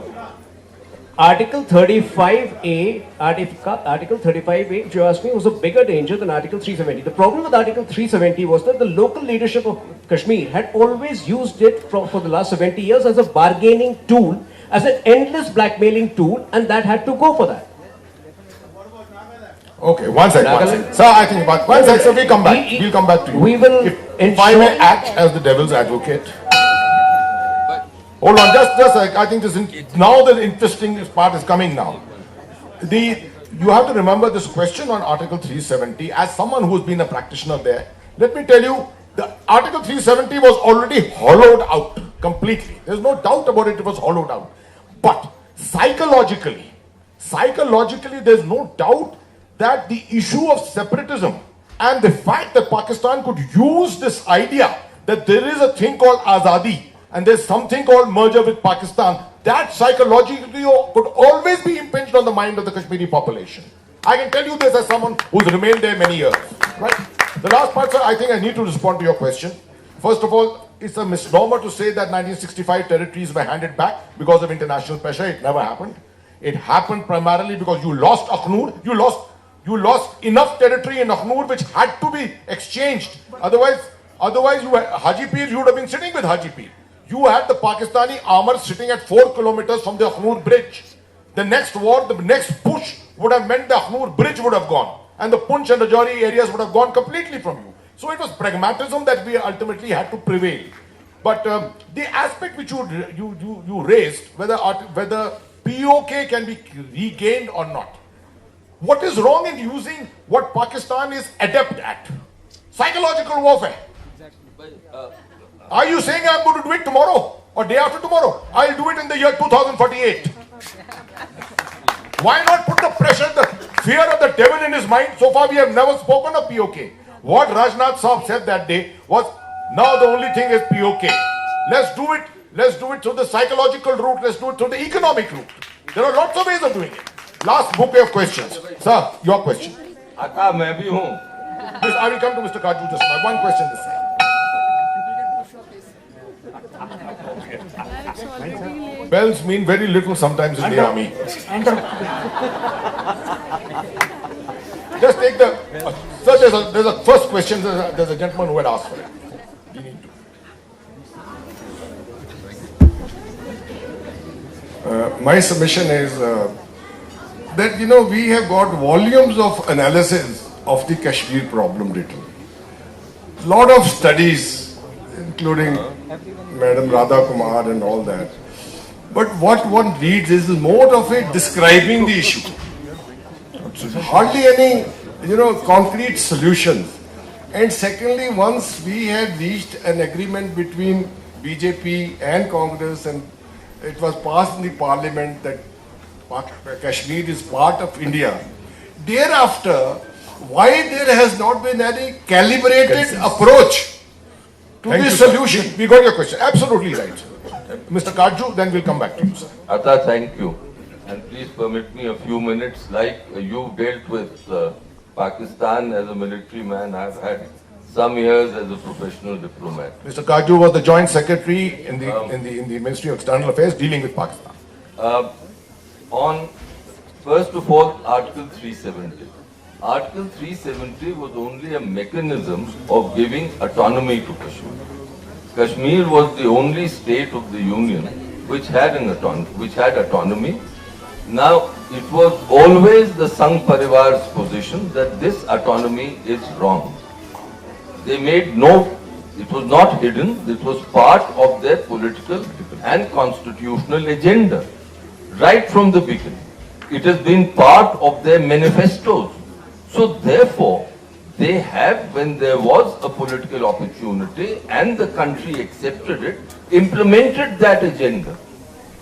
Article 35A, Article 35A, which you asked me, was a bigger danger than Article 370. The problem with Article 370 was that the local leadership of Kashmir had always used it for the last 70 years as a bargaining tool, as an endless blackmailing tool, and that had to go for that. Okay, one second. Sir, I think about 1 second, we'll come back. We'll come back to you. We will if I may act as the devil's advocate. Hold on, just I think now the interesting part is coming now. You have to remember this question on Article 370 as someone who's been a practitioner there. Let me tell you, the Article 370 was already hollowed out completely. There's no doubt about it, it was hollowed out. But psychologically, there's no doubt that the issue of separatism and the fact that Pakistan could use this idea that there is a thing called Azadi and there's something called merger with Pakistan, that psychologically could always be impinged on the mind of the Kashmiri population. I can tell you this as someone who's remained there many years. Right? The last part, sir, I think I need to respond to your question. First of all, it's a misnomer to say that 1965 territories were handed back because of international pressure. It never happened. It happened primarily because you lost Akhnur. You lost enough territory in Akhnur which had to be exchanged. Otherwise Haji Pir, you would have been sitting with Haji Pir. You had the Pakistani armor sitting at 4 kilometers from the Akhnur bridge. The next war, the next push would have meant the Akhnur bridge would have gone. And the Punch and Rajouri areas would have gone completely from you. So it was pragmatism that we ultimately had to prevail. But the aspect which you raised, whether POK can be regained or not. What is wrong in using what Pakistan is adept at? Psychological warfare. Are you saying I'm going to do it tomorrow or day after tomorrow? I'll do it in the year 2048. Why not put the pressure, the fear of the devil in his mind? So far we have never spoken of POK. What Rajnath Saab said that day was, now the only thing is POK. Let's do it through the psychological route, let's do it through the economic route. There are lots of ways of doing it. Last bouquet of questions. Sir, your question. Akka, मैं भी हूँ. Yes, I will come to Mr. Kaju just now. One question this time. Bells mean very little sometimes in the army. Just take the... sir, there's a first question. There's a gentleman who had asked for it. You need to... my submission is that, we have got volumes of analysis of the Kashmir problem written. Lot of studies, including Madam Radha, Kumar and all that. But what one reads is more of it describing the issue. Hardly any, concrete solutions. And secondly, once we had reached an agreement between BJP and Congress and it was passed in the parliament that Kashmir is part of India. Thereafter, why there has not been any calibrated approach to this solution? We got your question. Absolutely right. Mr. Kaju, then we'll come back to you, sir. Atta, thank you. And please permit me a few minutes. Like you dealt with Pakistan as a military man, I've had some years as a professional diplomat. Mr. Kaju was the joint secretary in the Ministry of External Affairs dealing with Pakistan. On first of all, Article 370. Article 370 was only a mechanism of giving autonomy to Kashmir. Kashmir was the only state of the Union which had autonomy. Now, it was always the Sangh Parivar's position that this autonomy is wrong. They made it was not hidden, it was part of their political and constitutional agenda. Right from the beginning. It has been part of their manifestos. So therefore, they have, when there was a political opportunity and the country accepted it, implemented that agenda.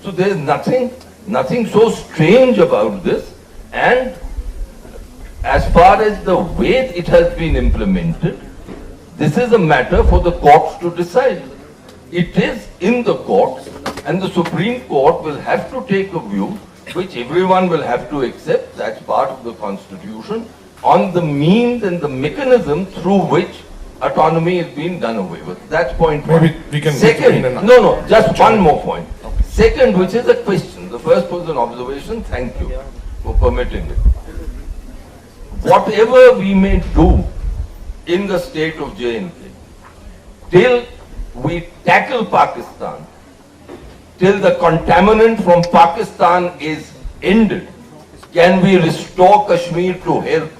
So there is nothing so strange about this. And as far as the way it has been implemented, this is a matter for the courts to decide. It is in the courts, and the Supreme Court will have to take a view, which everyone will have to accept, that's part of the Constitution, on the means and the mechanism through which autonomy is being done away with. That's point one. Maybe we can... Second, no, just one more point. Second, which is a question. The first was an observation. Thank you for permitting it. Whatever we may do in the state of J&K, till we tackle Pakistan, till the contaminant from Pakistan is ended, can we restore Kashmir to health,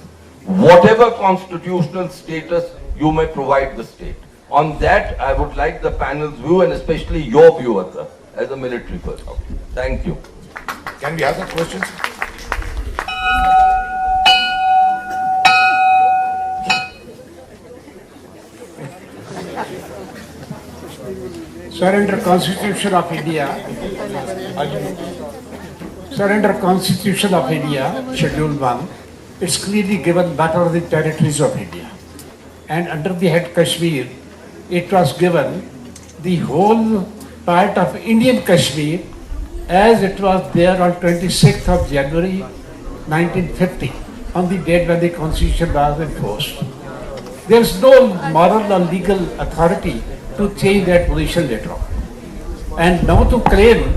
whatever constitutional status you may provide the state. On that, I would like the panel's view, and especially your view, Radha, as a military person. Thank you. Can we have that question? Sir, under Constitution of India, Schedule 1, it's clearly given what are the territories of India. And under the head Kashmir, it was given the whole part of Indian Kashmir as it was there on 26th of January 1950, on the date when the Constitution was enforced. There is no moral or legal authority to change that position later on. And now to claim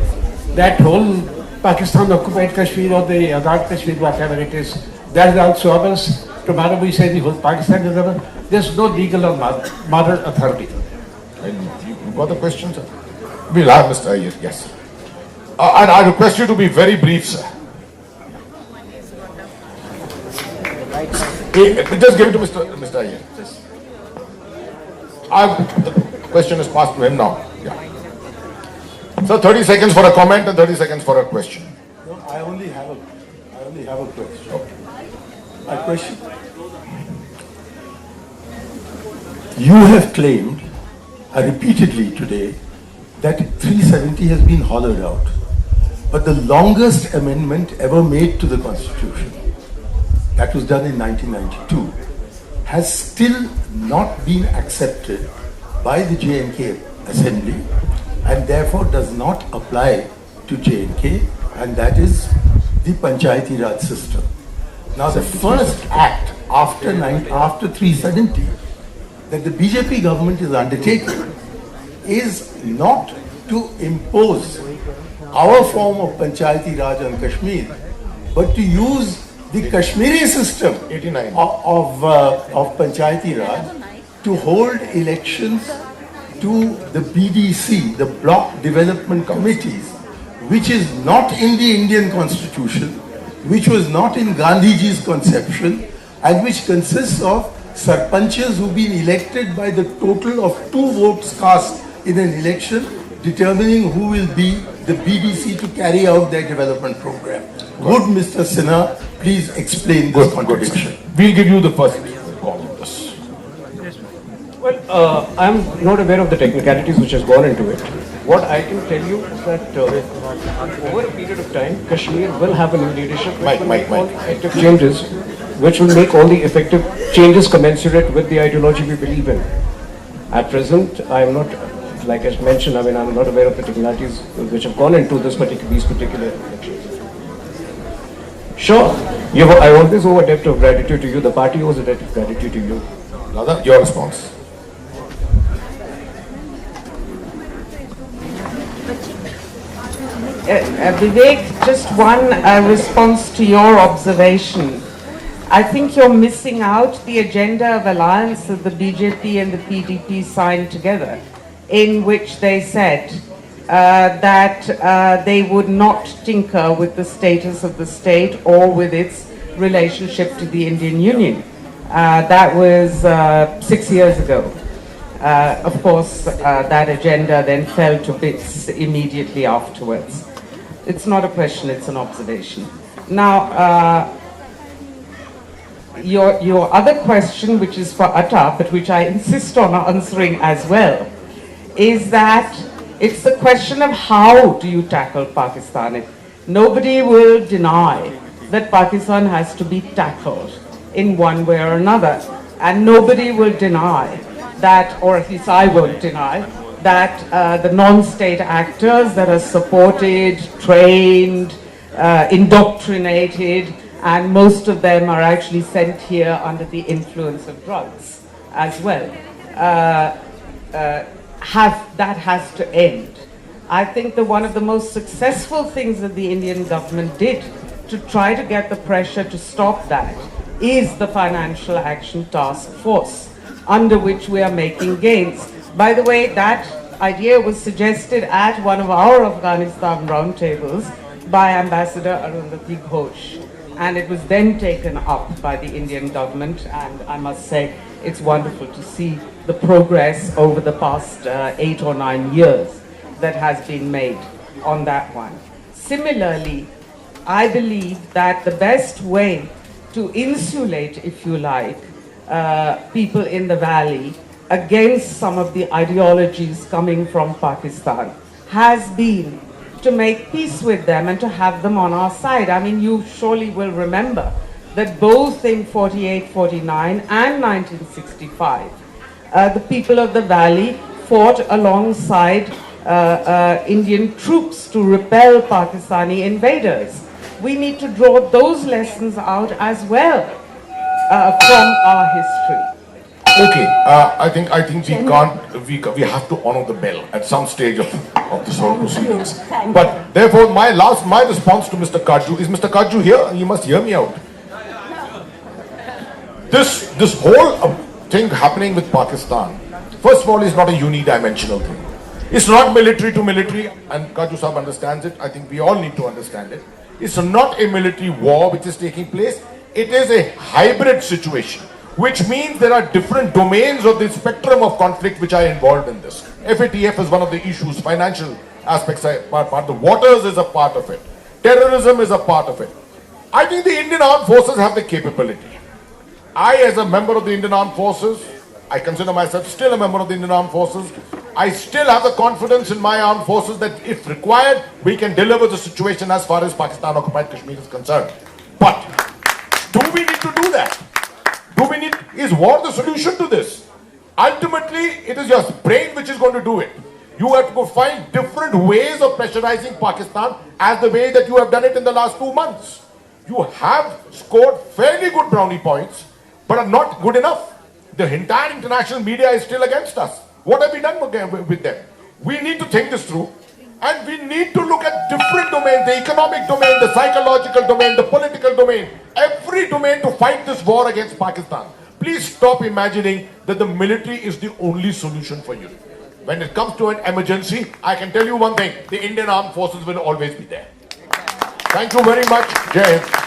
that whole Pakistan occupied Kashmir or the Azad Kashmir, whatever it is, that is also ours. Tomorrow we say the whole Pakistan is ours. There is no legal or moral authority. You got the question, sir? We'll have Mr. Iyer, yes. And I request you to be very brief, sir. Just give it to Mr. Iyer. The question is passed to him now. Yeah. So 30 seconds for a comment and 30 seconds for a question. No, I only have a question. Okay. My question. You have claimed repeatedly today that 370 has been hollowed out. But the longest amendment ever made to the Constitution, that was done in 1992, has still not been accepted by the J&K Assembly and therefore does not apply to J&K, and that is the Panchayati Raj system. Now the first act after 370 that the BJP government is undertaking is not to impose our form of Panchayati Raj on Kashmir, but to use the Kashmiri system 89 of Panchayati Raj to hold elections to the BDC, the Block Development Committees, which is not in the Indian Constitution, which was not in Gandhiji's conception, and which consists of sarpanchas who've been elected by the total of 2 votes cast in an election, determining who will be the BDC to carry out their development program. Would Mr. Sinha please explain this contradiction? We'll give you the first call on this. Well, I'm not aware of the technicalities which has gone into it. What I can tell you is that over a period of time, Kashmir will have a new leadership which will make all the effective changes, which will make all the effective changes commensurate with the ideology we believe in. At present, I am not, like I mentioned, I'm not aware of the technicalities which have gone into these particular elections. Sure, I always owe a debt of gratitude to you. The party owes a debt of gratitude to you. Radha, your response. Vivek, just one response to your observation. I think you're missing out the agenda of alliance that the BJP and the PDP signed together, in which they said that they would not tinker with the status of the state or with its relationship to the Indian Union. That was 6 years ago. Of course, that agenda then fell to bits immediately afterwards. It's not a question, it's an observation. Now, your other question, which is for Atta, but which I insist on answering as well, is that it's the question of how do you tackle Pakistan. Nobody will deny that Pakistan has to be tackled in one way or another. And nobody will deny that, or at least I won't deny, that the non-state actors that are supported, trained, indoctrinated, and most of them are actually sent here under the influence of drugs as well, that has to end. I think that one of the most successful things that the Indian government did to try to get the pressure to stop that is the Financial Action Task Force, under which we are making gains. By the way, that idea was suggested at one of our Afghanistan roundtables by Ambassador Arundhati Ghosh, and it was then taken up by the Indian government, and I must say it's wonderful to see the progress over the past 8 or 9 years that has been made on that one. Similarly, I believe that the best way to insulate, if you like, people in the valley against some of the ideologies coming from Pakistan has been to make peace with them and to have them on our side. I mean, you surely will remember that both in 48, 49 and 1965, the people of the valley fought alongside Indian troops to repel Pakistani invaders. We need to draw those lessons out as well from our history. Okay, I think we have to honor the bell at some stage of this whole proceedings. But therefore, my response to Mr. Kaju is, Mr. Kaju here, you must hear me out. This whole thing happening with Pakistan, first of all, is not a unidimensional thing. It's not military to military, and Kaju Sahab understands it. I think we all need to understand it. It's not a military war which is taking place. It is a hybrid situation, which means there are different domains of the spectrum of conflict which are involved in this. FATF is one of the issues, financial aspects are part, the waters is a part of it, terrorism is a part of it. I think the Indian Armed Forces have the capability. I, as a member of the Indian Armed Forces, I consider myself still a member of the Indian Armed Forces. I still have the confidence in my armed forces that if required, we can deliver the situation as far as Pakistan occupied Kashmir is concerned. But do we need to do that? Is war the solution to this? Ultimately, it is your brain which is going to do it. You have to go find different ways of pressurizing Pakistan as the way that you have done it in the last 2 months. You have scored fairly good brownie points, but are not good enough. The entire international media is still against us. What have we done with them? We need to think this through, and we need to look at different domains, the economic domain, the psychological domain, the political domain, every domain to fight this war against Pakistan. Please stop imagining that the military is the only solution for you. When it comes to an emergency, I can tell you one thing, the Indian Armed Forces will always be there. Thank you very much. Jai Hind.